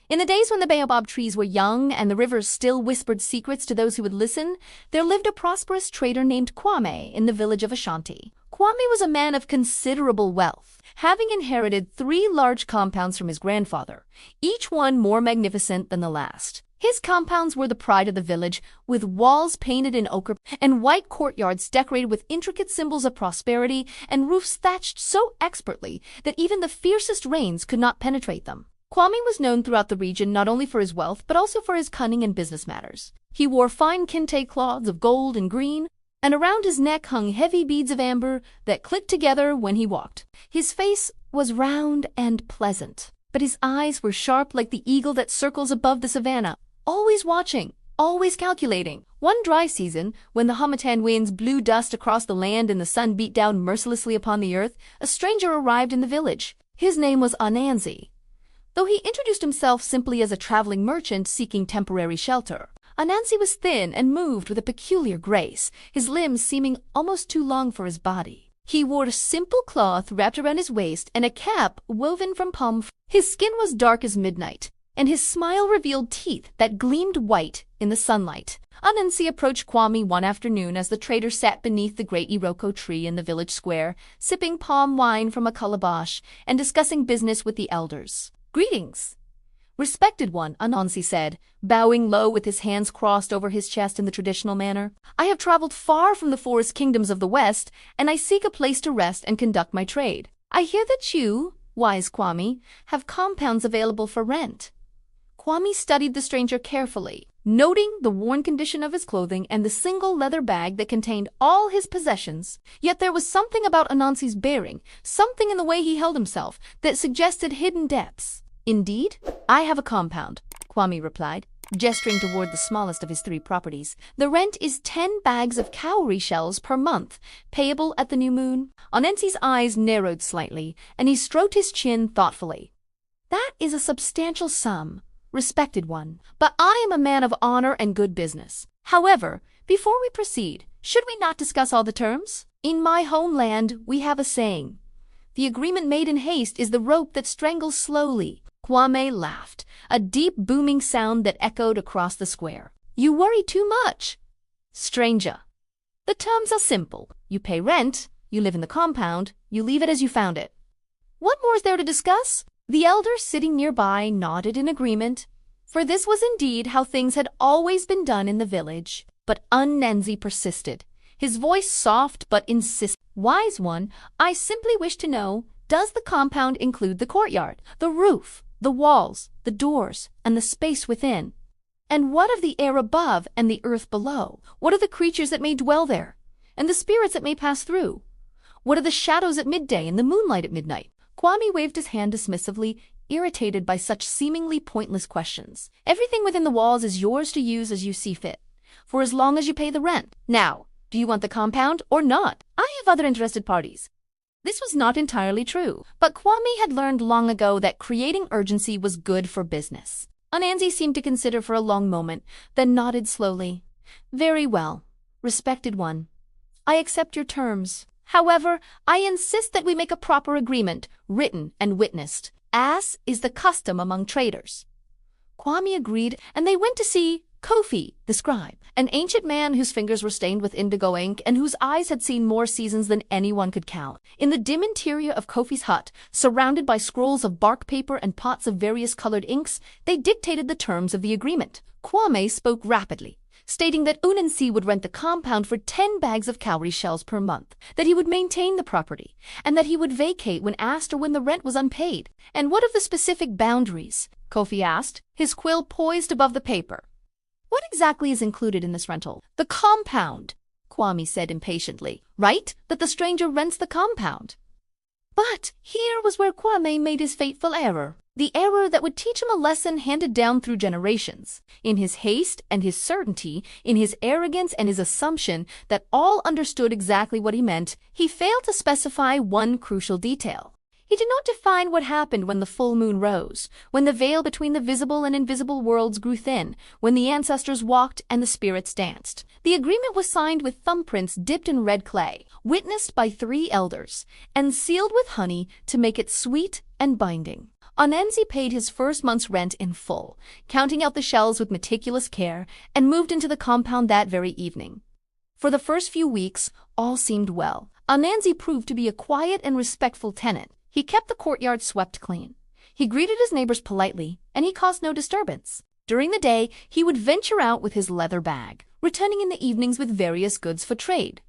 In the days when the baobab trees were young and the rivers still whispered secrets to those who would listen, there lived a prosperous trader named Kwame in the village of Ashanti. Kwame was a man of considerable wealth, having inherited 3 large compounds from his grandfather, each one more magnificent than the last. His compounds were the pride of the village, with walls painted in ochre and white courtyards decorated with intricate symbols of prosperity and roofs thatched so expertly that even the fiercest rains could not penetrate them. Kwame was known throughout the region not only for his wealth but also for his cunning in business matters. He wore fine kente cloths of gold and green, and around his neck hung heavy beads of amber that clicked together when he walked. His face was round and pleasant, but his eyes were sharp like the eagle that circles above the savannah, always watching, always calculating. One dry season, when the Hamatan winds blew dust across the land and the sun beat down mercilessly upon the earth, a stranger arrived in the village. His name was Anansi, though he introduced himself simply as a traveling merchant seeking temporary shelter. Anansi was thin and moved with a peculiar grace, his limbs seeming almost too long for his body. He wore a simple cloth wrapped around his waist and a cap woven from palm fruit. His skin was dark as midnight, and his smile revealed teeth that gleamed white in the sunlight. Anansi approached Kwame one afternoon as the trader sat beneath the great iroko tree in the village square, sipping palm wine from a calabash and discussing business with the elders. "Greetings, respected one," Anansi said, bowing low with his hands crossed over his chest in the traditional manner. "I have traveled far from the forest kingdoms of the West, and I seek a place to rest and conduct my trade. I hear that you, wise Kwame, have compounds available for rent." Kwame studied the stranger carefully, noting the worn condition of his clothing and the single leather bag that contained all his possessions. Yet there was something about Anansi's bearing, something in the way he held himself, that suggested hidden depths. "Indeed, I have a compound," Kwame replied, gesturing toward the smallest of his 3 properties. "The rent is 10 bags of cowrie shells per month, payable at the new moon." Anansi's eyes narrowed slightly, and he stroked his chin thoughtfully. "That is a substantial sum, respected one, but I am a man of honor and good business. However, before we proceed, should we not discuss all the terms? In my homeland, we have a saying, 'The agreement made in haste is the rope that strangles slowly.'" Kwame laughed, a deep booming sound that echoed across the square. "You worry too much, stranger. The terms are simple. You pay rent, you live in the compound, you leave it as you found it. What more is there to discuss?" The elders sitting nearby nodded in agreement, for this was indeed how things had always been done in the village. But Anansi persisted, his voice soft but insistent. "Wise one, I simply wish to know, does the compound include the courtyard, the roof, the walls, the doors, and the space within? And what of the air above and the earth below? What are the creatures that may dwell there, and the spirits that may pass through? What are the shadows at midday and the moonlight at midnight?" Kwame waved his hand dismissively, irritated by such seemingly pointless questions. "Everything within the walls is yours to use as you see fit, for as long as you pay the rent. Now, do you want the compound or not? I have other interested parties." This was not entirely true, but Kwame had learned long ago that creating urgency was good for business. Anansi seemed to consider for a long moment, then nodded slowly. "Very well, respected one. I accept your terms. However, I insist that we make a proper agreement, written and witnessed, as is the custom among traders." Kwame agreed, and they went to see Kofi, the scribe, an ancient man whose fingers were stained with indigo ink and whose eyes had seen more seasons than anyone could count. In the dim interior of Kofi's hut, surrounded by scrolls of bark paper and pots of various colored inks, they dictated the terms of the agreement. Kwame spoke rapidly, stating that Anansi would rent the compound for 10 bags of cowrie shells per month, that he would maintain the property, and that he would vacate when asked or when the rent was unpaid. "And what of the specific boundaries?" Kofi asked, his quill poised above the paper. "What exactly is included in this rental?" "The compound," Kwame said impatiently. "Right, that the stranger rents the compound." But here was where Kwame made his fateful error. The error that would teach him a lesson handed down through generations. In his haste and his certainty, in his arrogance and his assumption that all understood exactly what he meant, he failed to specify one crucial detail. He did not define what happened when the full moon rose, when the veil between the visible and invisible worlds grew thin, when the ancestors walked and the spirits danced. The agreement was signed with thumbprints dipped in red clay, witnessed by 3 elders, and sealed with honey to make it sweet and binding. Anansi paid his first month's rent in full, counting out the shells with meticulous care, and moved into the compound that very evening. For the first few weeks, all seemed well. Anansi proved to be a quiet and respectful tenant. He kept the courtyard swept clean. He greeted his neighbors politely, and he caused no disturbance. During the day, he would venture out with his leather bag, returning in the evenings with various goods for trade.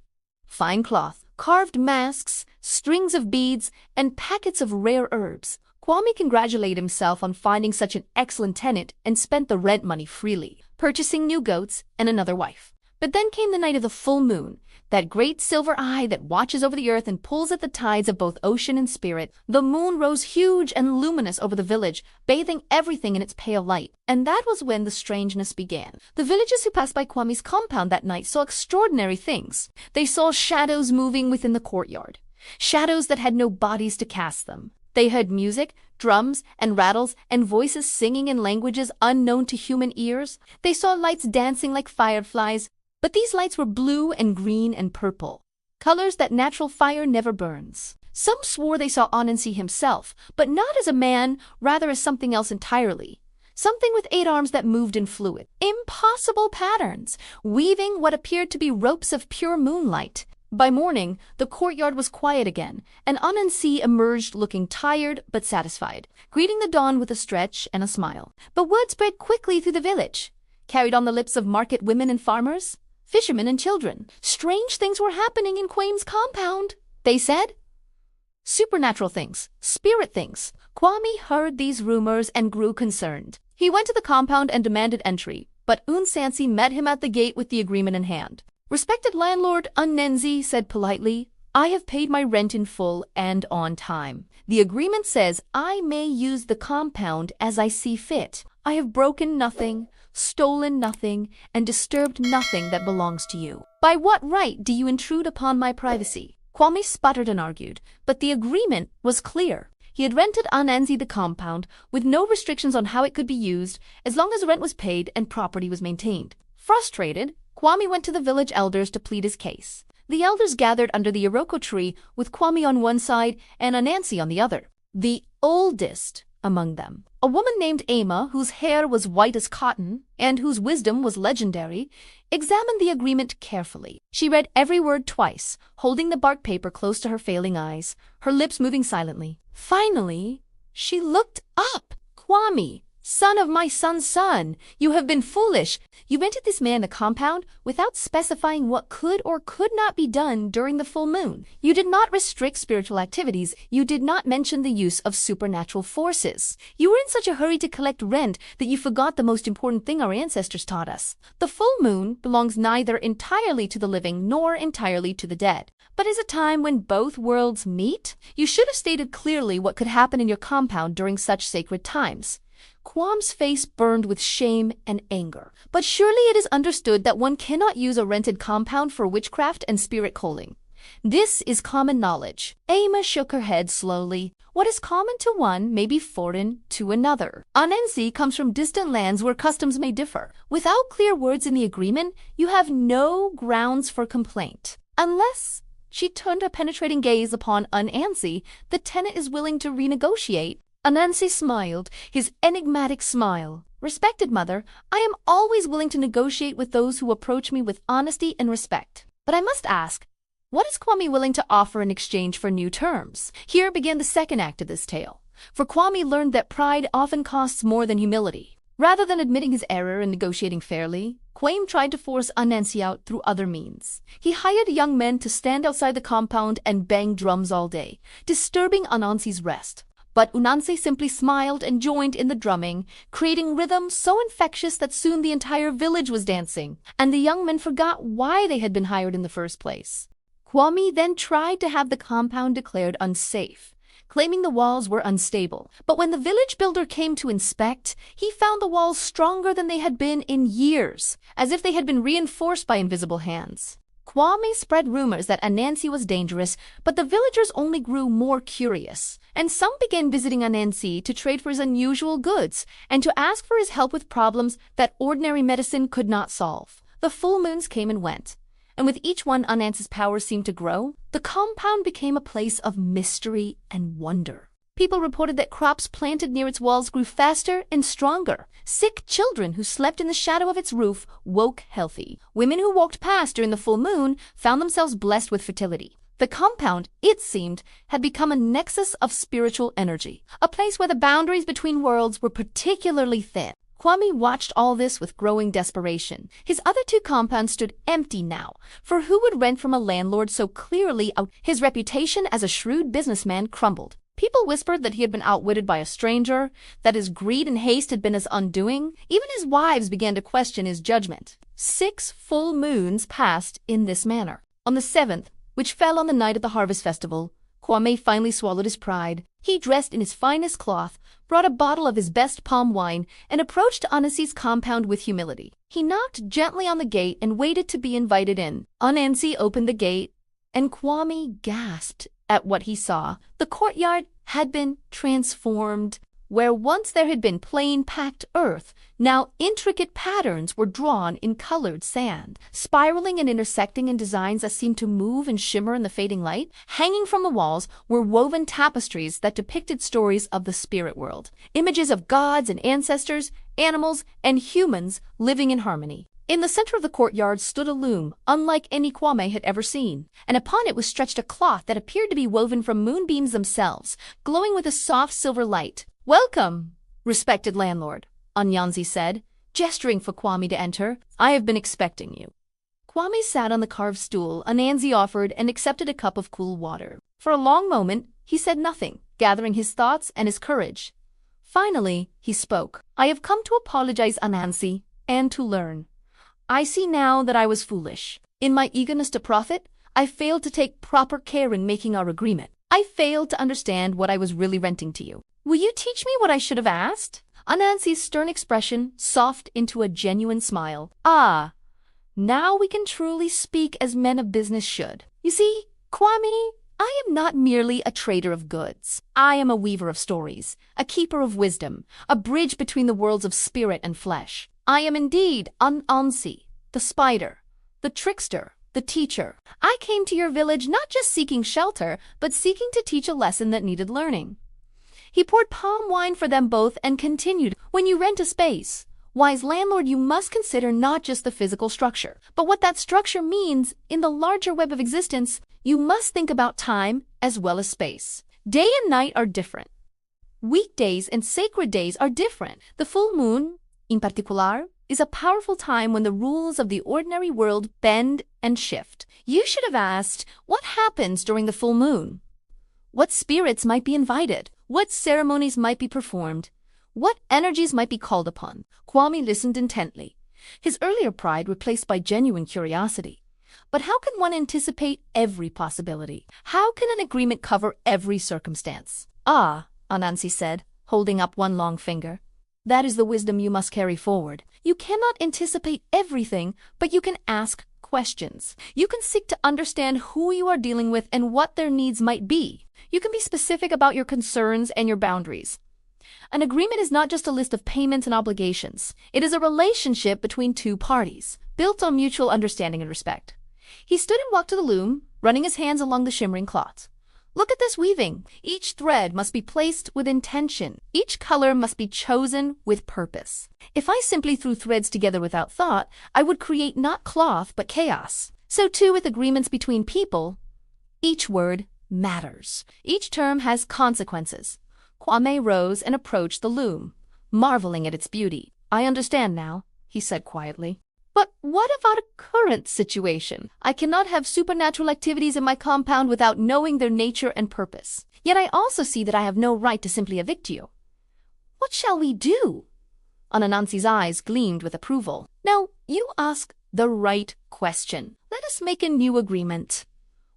Fine cloth, carved masks, strings of beads, and packets of rare herbs. Kwame congratulated himself on finding such an excellent tenant and spent the rent money freely, purchasing new goats and another wife. But then came the night of the full moon, that great silver eye that watches over the earth and pulls at the tides of both ocean and spirit. The moon rose huge and luminous over the village, bathing everything in its pale light. And that was when the strangeness began. The villagers who passed by Kwame's compound that night saw extraordinary things. They saw shadows moving within the courtyard, shadows that had no bodies to cast them. They heard music, drums, and rattles, and voices singing in languages unknown to human ears. They saw lights dancing like fireflies, but these lights were blue and green and purple, colors that natural fire never burns. Some swore they saw Anansi himself, but not as a man, rather as something else entirely. Something with 8 arms that moved in fluid, impossible patterns, weaving what appeared to be ropes of pure moonlight. By morning, the courtyard was quiet again, and Anansi emerged looking tired but satisfied, greeting the dawn with a stretch and a smile. But word spread quickly through the village, carried on the lips of market women and farmers, fishermen and children. Strange things were happening in Kwame's compound, they said. Supernatural things, spirit things. Kwame heard these rumors and grew concerned. He went to the compound and demanded entry, but Unsansi met him at the gate with the agreement in hand. Respected landlord, Anansi said politely, I have paid my rent in full and on time. The agreement says I may use the compound as I see fit. I have broken nothing, stolen nothing, and disturbed nothing that belongs to you. By what right do you intrude upon my privacy? Kwame sputtered and argued, but the agreement was clear. He had rented Anansi the compound with no restrictions on how it could be used, as long as rent was paid and property was maintained. Frustrated, Kwame went to the village elders to plead his case. The elders gathered under the Iroko tree with Kwame on one side and Anansi on the other. The oldest among them, a woman named Ama, whose hair was white as cotton and whose wisdom was legendary, examined the agreement carefully. She read every word twice, holding the bark paper close to her failing eyes, her lips moving silently. Finally, she looked up. Kwame, son of my son's son, you have been foolish. You rented this man a compound without specifying what could or could not be done during the full moon. You did not restrict spiritual activities. You did not mention the use of supernatural forces. You were in such a hurry to collect rent that you forgot the most important thing our ancestors taught us. The full moon belongs neither entirely to the living nor entirely to the dead, but is a time when both worlds meet. You should have stated clearly what could happen in your compound during such sacred times. Kwame's face burned with shame and anger. But surely it is understood that one cannot use a rented compound for witchcraft and spirit calling. This is common knowledge. Ama shook her head slowly. What is common to one may be foreign to another. Anansi comes from distant lands where customs may differ. Without clear words in the agreement, you have no grounds for complaint. Unless, she turned a penetrating gaze upon Anansi, the tenant is willing to renegotiate. Anansi smiled, his enigmatic smile. Respected mother, I am always willing to negotiate with those who approach me with honesty and respect. But I must ask, what is Kwame willing to offer in exchange for new terms? Here began the second act of this tale. For Kwame learned that pride often costs more than humility. Rather than admitting his error and negotiating fairly, Kwame tried to force Anansi out through other means. He hired young men to stand outside the compound and bang drums all day, disturbing Anansi's rest. But Anansi simply smiled and joined in the drumming, creating rhythm so infectious that soon the entire village was dancing, and the young men forgot why they had been hired in the first place. Kwame then tried to have the compound declared unsafe, claiming the walls were unstable. But when the village builder came to inspect, he found the walls stronger than they had been in years, as if they had been reinforced by invisible hands. Kwame spread rumors that Anansi was dangerous, but the villagers only grew more curious, and some began visiting Anansi to trade for his unusual goods and to ask for his help with problems that ordinary medicine could not solve. The full moons came and went, and with each one Anansi's power seemed to grow. The compound became a place of mystery and wonder. People reported that crops planted near its walls grew faster and stronger. Sick children who slept in the shadow of its roof woke healthy. Women who walked past during the full moon found themselves blessed with fertility. The compound, it seemed, had become a nexus of spiritual energy, a place where the boundaries between worlds were particularly thin. Kwame watched all this with growing desperation. His other two compounds stood empty now, for who would rent from a landlord so clearly out? His reputation as a shrewd businessman crumbled. People whispered that he had been outwitted by a stranger, that his greed and haste had been his undoing. Even his wives began to question his judgment. 6 full moons passed in this manner. On the 7th, which fell on the night of the harvest festival, Kwame finally swallowed his pride. He dressed in his finest cloth, brought a bottle of his best palm wine, and approached Anansi's compound with humility. He knocked gently on the gate and waited to be invited in. Anansi opened the gate, and Kwame gasped at what he saw. The courtyard had been transformed. Where once there had been plain packed earth, now intricate patterns were drawn in colored sand, spiraling and intersecting in designs that seemed to move and shimmer in the fading light. Hanging from the walls were woven tapestries that depicted stories of the spirit world, images of gods and ancestors, animals, and humans living in harmony. In the center of the courtyard stood a loom, unlike any Kwame had ever seen, and upon it was stretched a cloth that appeared to be woven from moonbeams themselves, glowing with a soft silver light. "Welcome, respected landlord," Anyansi said, gesturing for Kwame to enter. "I have been expecting you." Kwame sat on the carved stool Anansi offered and accepted a cup of cool water. For a long moment, he said nothing, gathering his thoughts and his courage. Finally, he spoke. "I have come to apologize, Anansi, and to learn. I see now that I was foolish. In my eagerness to profit, I failed to take proper care in making our agreement. I failed to understand what I was really renting to you. Will you teach me what I should have asked?" Anansi's stern expression softened into a genuine smile. "Ah, now we can truly speak as men of business should. You see, Kwame, I am not merely a trader of goods. I am a weaver of stories, a keeper of wisdom, a bridge between the worlds of spirit and flesh. I am indeed Anansi, the spider, the trickster, the teacher. I came to your village not just seeking shelter, but seeking to teach a lesson that needed learning." He poured palm wine for them both and continued, "When you rent a space, wise landlord, you must consider not just the physical structure, but what that structure means in the larger web of existence. You must think about time as well as space. Day and night are different. Weekdays and sacred days are different. The full moon, in particular, is a powerful time when the rules of the ordinary world bend and shift. You should have asked, what happens during the full moon? What spirits might be invited? What ceremonies might be performed? What energies might be called upon?" Kwame listened intently, his earlier pride replaced by genuine curiosity. But how can one anticipate every possibility? How can an agreement cover every circumstance? "Ah," Anansi said, holding up one long finger. "That is the wisdom you must carry forward. You cannot anticipate everything, but you can ask questions. You can seek to understand who you are dealing with and what their needs might be. You can be specific about your concerns and your boundaries. An agreement is not just a list of payments and obligations. It is a relationship between two parties, built on mutual understanding and respect." He stood and walked to the loom, running his hands along the shimmering cloth. "Look at this weaving. Each thread must be placed with intention. Each color must be chosen with purpose. If I simply threw threads together without thought, I would create not cloth but chaos. So too with agreements between people. Each word matters. Each term has consequences." Kwame rose and approached the loom, marveling at its beauty. "I understand now," he said quietly. "But what about a current situation? I cannot have supernatural activities in my compound without knowing their nature and purpose. Yet I also see that I have no right to simply evict you. What shall we do?" Anansi's eyes gleamed with approval. "Now, you ask the right question. Let us make a new agreement.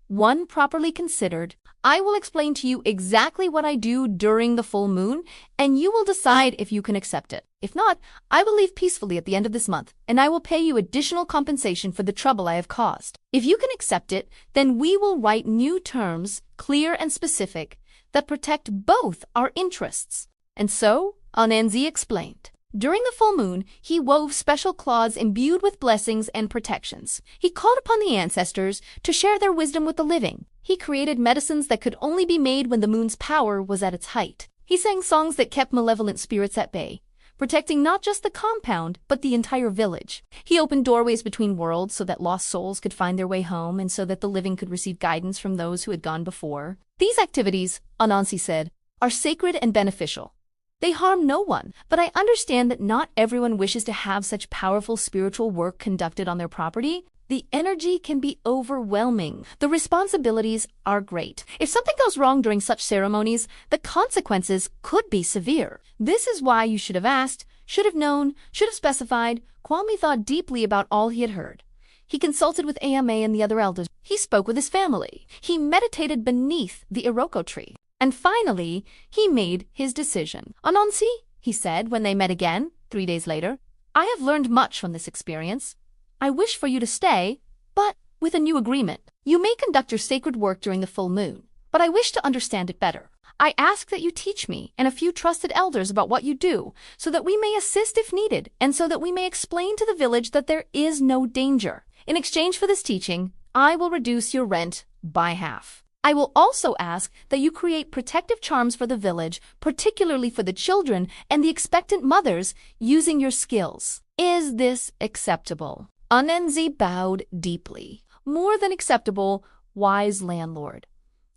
One properly considered. I will explain to you exactly what I do during the full moon, and you will decide if you can accept it. If not, I will leave peacefully at the end of this month, and I will pay you additional compensation for the trouble I have caused. If you can accept it, then we will write new terms, clear and specific, that protect both our interests." And so, Anansi explained. During the full moon, he wove special cloths imbued with blessings and protections. He called upon the ancestors to share their wisdom with the living. He created medicines that could only be made when the moon's power was at its height. He sang songs that kept malevolent spirits at bay, protecting not just the compound, but the entire village. He opened doorways between worlds so that lost souls could find their way home and so that the living could receive guidance from those who had gone before. These activities, Anansi said, are sacred and beneficial. They harm no one, but I understand that not everyone wishes to have such powerful spiritual work conducted on their property. The energy can be overwhelming. The responsibilities are great. If something goes wrong during such ceremonies, the consequences could be severe. This is why you should have asked, should have known, should have specified. Kwame thought deeply about all he had heard. He consulted with AMA and the other elders. He spoke with his family. He meditated beneath the Iroko tree. And finally, he made his decision. Anansi, he said when they met again, 3 days later, I have learned much from this experience. I wish for you to stay, but with a new agreement. You may conduct your sacred work during the full moon, but I wish to understand it better. I ask that you teach me and a few trusted elders about what you do, so that we may assist if needed, and so that we may explain to the village that there is no danger. In exchange for this teaching, I will reduce your rent by half. I will also ask that you create protective charms for the village, particularly for the children and the expectant mothers, using your skills. Is this acceptable? Anansi bowed deeply. More than acceptable, wise landlord.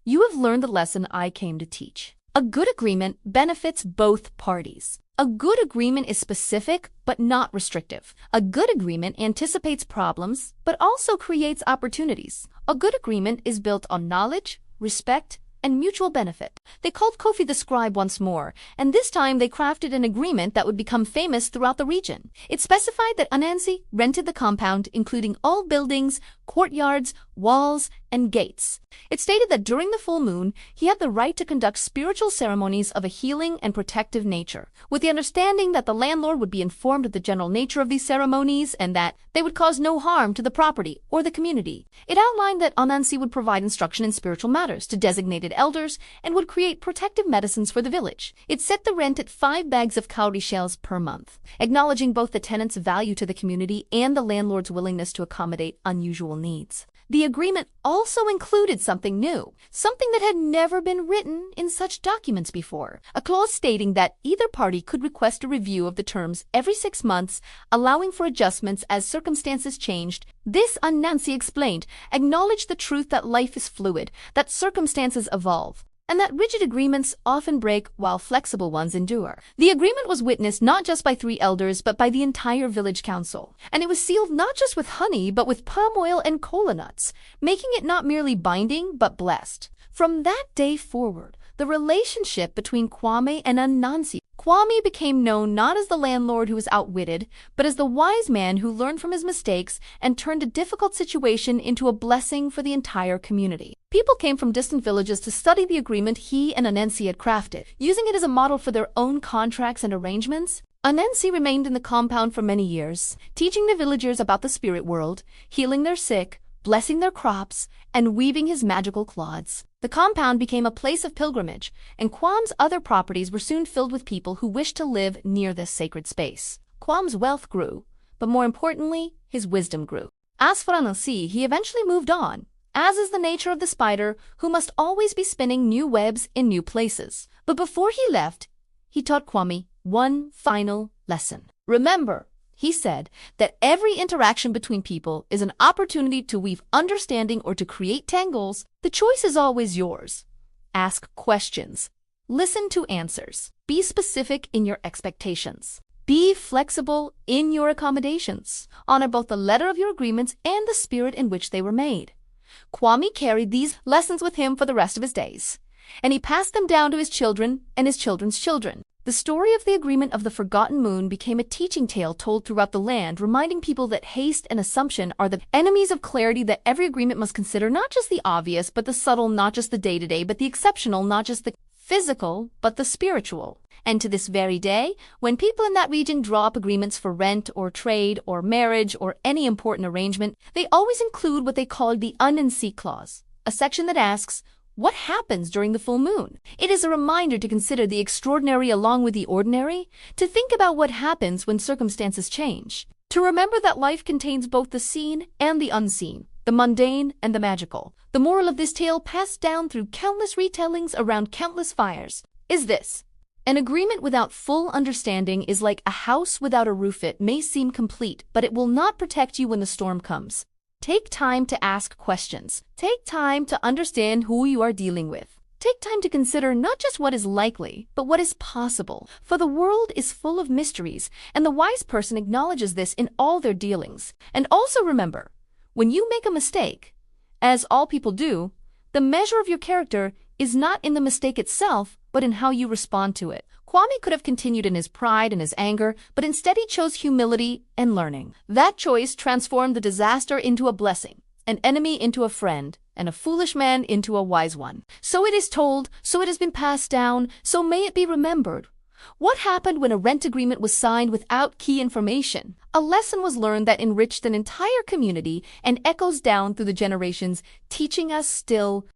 You have learned the lesson I came to teach. A good agreement benefits both parties. A good agreement is specific but not restrictive. A good agreement anticipates problems but also creates opportunities. A good agreement is built on knowledge, respect, and mutual benefit. They called Kofi the scribe once more, and this time they crafted an agreement that would become famous throughout the region. It specified that Anansi rented the compound, including all buildings, courtyards, walls, and gates. It stated that during the full moon, he had the right to conduct spiritual ceremonies of a healing and protective nature, with the understanding that the landlord would be informed of the general nature of these ceremonies and that they would cause no harm to the property or the community. It outlined that Anansi would provide instruction in spiritual matters to designated elders and would create protective medicines for the village. It set the rent at 5 bags of cowrie shells per month, acknowledging both the tenant's value to the community and the landlord's willingness to accommodate unusual needs. The agreement also included something new, something that had never been written in such documents before, a clause stating that either party could request a review of the terms every 6 months, allowing for adjustments as circumstances changed. This, Anansi explained, acknowledged the truth that life is fluid, that circumstances evolve, and that rigid agreements often break while flexible ones endure. The agreement was witnessed not just by 3 elders but by the entire village council, and it was sealed not just with honey but with palm oil and kola nuts, making it not merely binding but blessed. From that day forward, the relationship between Kwame and Anansi. Kwame became known not as the landlord who was outwitted, but as the wise man who learned from his mistakes and turned a difficult situation into a blessing for the entire community. People came from distant villages to study the agreement he and Anansi had crafted, using it as a model for their own contracts and arrangements. Anansi remained in the compound for many years, teaching the villagers about the spirit world, healing their sick, blessing their crops, and weaving his magical cloths. The compound became a place of pilgrimage, and Kwam's other properties were soon filled with people who wished to live near this sacred space. Kwam's wealth grew, but more importantly, his wisdom grew. As for Anansi, he eventually moved on, as is the nature of the spider, who must always be spinning new webs in new places. But before he left, he taught Kwame one final lesson. Remember, he said, that every interaction between people is an opportunity to weave understanding or to create tangles. The choice is always yours. Ask questions. Listen to answers. Be specific in your expectations. Be flexible in your accommodations. Honor both the letter of your agreements and the spirit in which they were made. Kwame carried these lessons with him for the rest of his days, and he passed them down to his children and his children's children. The story of the agreement of the forgotten moon became a teaching tale told throughout the land, reminding people that haste and assumption are the enemies of clarity, that every agreement must consider not just the obvious, but the subtle, not just the day-to-day, but the exceptional, not just the physical, but the spiritual. And to this very day, when people in that region draw up agreements for rent or trade or marriage or any important arrangement, they always include what they call the Anansi clause, a section that asks, What happens during the full moon? It is a reminder to consider the extraordinary along with the ordinary, to think about what happens when circumstances change, to remember that life contains both the seen and the unseen, the mundane and the magical. The moral of this tale, passed down through countless retellings around countless fires, is this: an agreement without full understanding is like a house without a roof. It may seem complete, but it will not protect you when the storm comes. Take time to ask questions. Take time to understand who you are dealing with. Take time to consider not just what is likely, but what is possible. For the world is full of mysteries, and the wise person acknowledges this in all their dealings. And also remember, when you make a mistake, as all people do, the measure of your character is not in the mistake itself, but in how you respond to it. Kwame could have continued in his pride and his anger, but instead he chose humility and learning. That choice transformed the disaster into a blessing, an enemy into a friend, and a foolish man into a wise one. So it is told, so it has been passed down, so may it be remembered. What happened when a rent agreement was signed without key information? A lesson was learned that enriched an entire community and echoes down through the generations, teaching us still